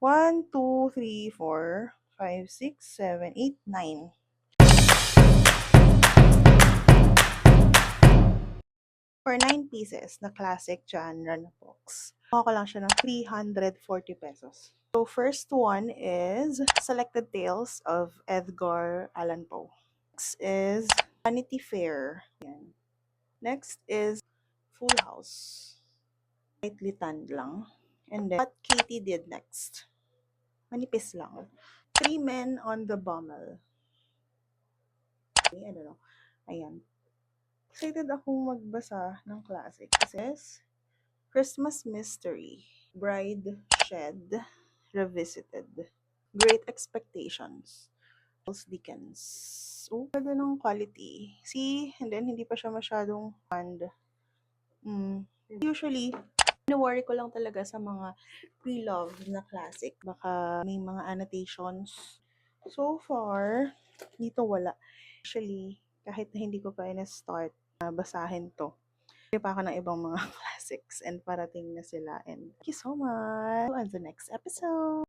1, 2, 3, 4, 5, 6, 7, 8, 9. For 9 pieces na classic genre na box, kuha ko lang siya ng 340 pesos. So, first one is Selected Tales of Edgar Allan Poe. Next is Vanity Fair. Yan. Next is Full House. Slightly tanned lang. And then, What Katie Did Next. Manipis lang. Three Men on the Bummel. I don't know. Ayan. Excited akong magbasa ng classic. This is Christmas Mystery, Bride Shed, Revisited, Great Expectations, Charles Dickens. Oh, ganda ng quality. See, and then hindi pa siya masyadong fund. Usually, worry ko lang talaga sa mga pre-love na classic. Baka may mga annotations. So far, dito wala. Actually, kahit na hindi ko pa na-start basahin to, pa ako ng ibang mga classics and parating na sila. And thank you so much. On the next episode.